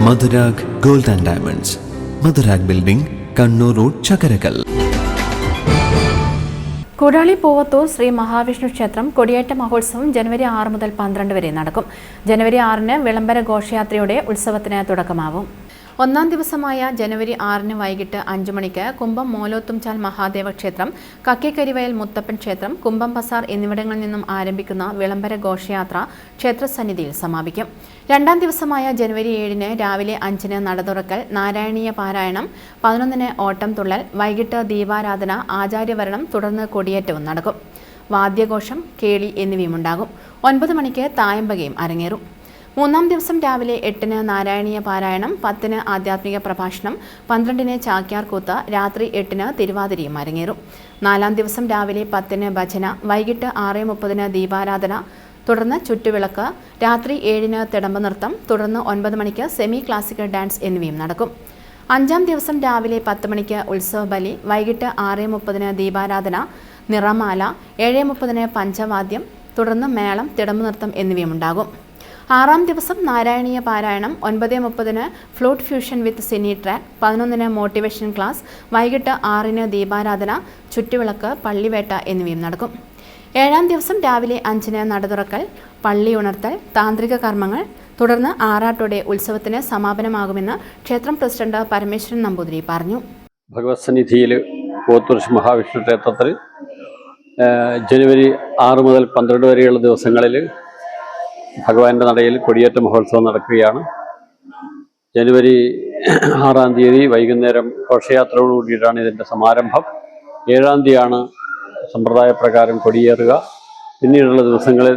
Madhurag gold and diamonds, Madhurag building, Kannur road, Chakkarakal. Koodali Poovathur Shri Mahavishnu ക്ഷേത്രം കൊടിയേറ്റ മഹോത്സവം ജനുവരി 6 മുതൽ 12 വരെ നടക്കും. ജനുവരി 6-ന് വിളംബര ഘോഷയാത്രയോടെ ഉത്സവത്തിന് തുടക്കമാവും. ഒന്നാം ദിവസമായ ജനുവരി 6-ന് വൈകിട്ട് 5 മണിക്ക് കുമ്പം മോലോത്തുംചാൽ മഹാദേവ ക്ഷേത്രം, കക്കേക്കരിവയൽ മുത്തപ്പൻ ക്ഷേത്രം, കുമ്പം ബസാർ എന്നിവിടങ്ങളിൽ നിന്നും ആരംഭിക്കുന്ന വിളംബര ഘോഷയാത്ര ക്ഷേത്രസന്നിധിയിൽ സമാപിക്കും. രണ്ടാം ദിവസമായ ജനുവരി 7-ന് രാവിലെ 5-ന് നട തുറക്കൽ, നാരായണീയ പാരായണം, 11-ന് ഓട്ടം തുള്ളൽ, വൈകിട്ട് ദീപാരാധന, ആചാര്യവരണം, തുടർന്ന് കൊടിയേറ്റവും നടക്കും. വാദ്യഘോഷം, കേളി എന്നിവയുമുണ്ടാകും. 9 മണിക്ക് തായമ്പകയും അരങ്ങേറും. മൂന്നാം ദിവസം രാവിലെ 8-ന് നാരായണീയ പാരായണം, 10-ന് ആധ്യാത്മിക പ്രഭാഷണം, 12-ന് ചാക്യാർകൂത്ത്, രാത്രി 8-ന് തിരുവാതിരയും അരങ്ങേറും. നാലാം ദിവസം രാവിലെ 10-ന് ഭജന, വൈകിട്ട് 6:30-ന് ദീപാരാധന, തുടർന്ന് ചുറ്റുവിളക്ക്, രാത്രി 7-ന് തിടമ്പ നൃത്തം, തുടർന്ന് 9 മണിക്ക് സെമി ക്ലാസിക്കൽ ഡാൻസ് എന്നിവയും നടക്കും. അഞ്ചാം ദിവസം രാവിലെ 10 മണിക്ക് ഉത്സവ ബലി, വൈകിട്ട് 6:30-ന് ദീപാരാധന, നിറമാല, 7:30-ന് പഞ്ചവാദ്യം, തുടർന്ന് മേളം, തിടമ്പ നൃത്തം എന്നിവയും ഉണ്ടാകും. ആറാം ദിവസം നാരായണീയ പാരായണം, 9:30-ന് ഫ്ലൂട്ട് ഫ്യൂഷൻ വിത്ത് സിനി ട്രാക്ക്, 11-ന് മോട്ടിവേഷൻ ക്ലാസ്, വൈകിട്ട് 6-ന് ദീപാരാധന, ചുറ്റുവിളക്ക്, പള്ളിവേട്ട എന്നിവയും നടക്കും. ഏഴാം ദിവസം രാവിലെ 5-ന് നട തുറക്കൽ, പള്ളി ഉണർത്തൽ, താന്ത്രിക കർമ്മങ്ങൾ, തുടർന്ന് ആറാട്ടോടെ ഉത്സവത്തിന് സമാപനമാകുമെന്ന് ക്ഷേത്രം പ്രസിഡന്റ് പരമേശ്വരൻ നമ്പൂതിരി പറഞ്ഞു. ഭഗവത് സന്നിധിയിൽ പൂവത്തൂർ മഹാവിഷ്ണു ക്ഷേത്രത്തിൽ ജനുവരി 6 മുതൽ 12 വരെയുള്ള ദിവസങ്ങളിൽ ഭഗവാന്റെ നടയിൽ കൊടിയേറ്റ മഹോത്സവം നടക്കുകയാണ്. ജനുവരി 6-ാം തീയതി വൈകുന്നേരം ഘോഷയാത്രയോട് കൂടിയിട്ടാണ് ഇതിൻ്റെ സമാരംഭം. 7-ാം തീയതിയാണ് സമ്പ്രദായപ്രകാരം കൊടിയേറുക. പിന്നീടുള്ള ദിവസങ്ങളിൽ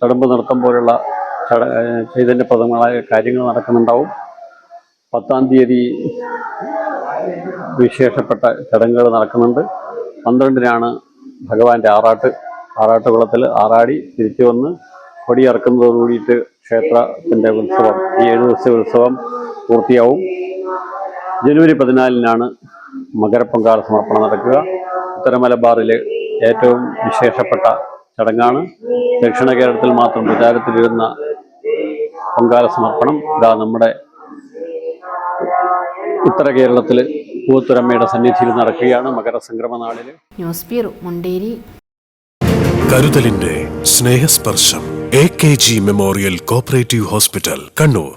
തടമ്പ് നൃത്തം പോലുള്ള ചൈതന്യപ്രദമായ കാര്യങ്ങൾ നടക്കുന്നുണ്ടാവും. 10-ാം തീയതി വിശേഷപ്പെട്ട ചടങ്ങുകൾ നടക്കുന്നുണ്ട്. 12-നാണ് ഭഗവാന്റെ ആറാട്ടുകുളത്തിൽ ആറാടി തിരിച്ചു വന്ന് കൊടിയിറക്കുന്നതോടു കൂടിയിട്ട് ക്ഷേത്രത്തിൻ്റെ ഉത്സവം, ഈ 7 ദിവസത്തെ ഉത്സവം പൂർത്തിയാവും. ജനുവരി 14-നാണ് മകരപ്പൊങ്കാല സമർപ്പണം നടക്കുക. ഉത്തര മലബാറിലെ ഏറ്റവും വിശേഷപ്പെട്ട ചടങ്ങാണ്. ദക്ഷിണ കേരളത്തിൽ മാത്രം പ്രചാരത്തിലിരുന്ന പൊങ്കാല സമർപ്പണം ഇതാ നമ്മുടെ ഉത്തര കേരളത്തിൽ പൂവത്തൂരമ്മയുടെ സന്നിധിയിൽ നടക്കുകയാണ് മകരസംക്രമ നാളിൽ. News bureau, Munderi. കരുതലിന്റെ സ്നേഹസ്പർശം. AKG memorial cooperative hospital, Kannur.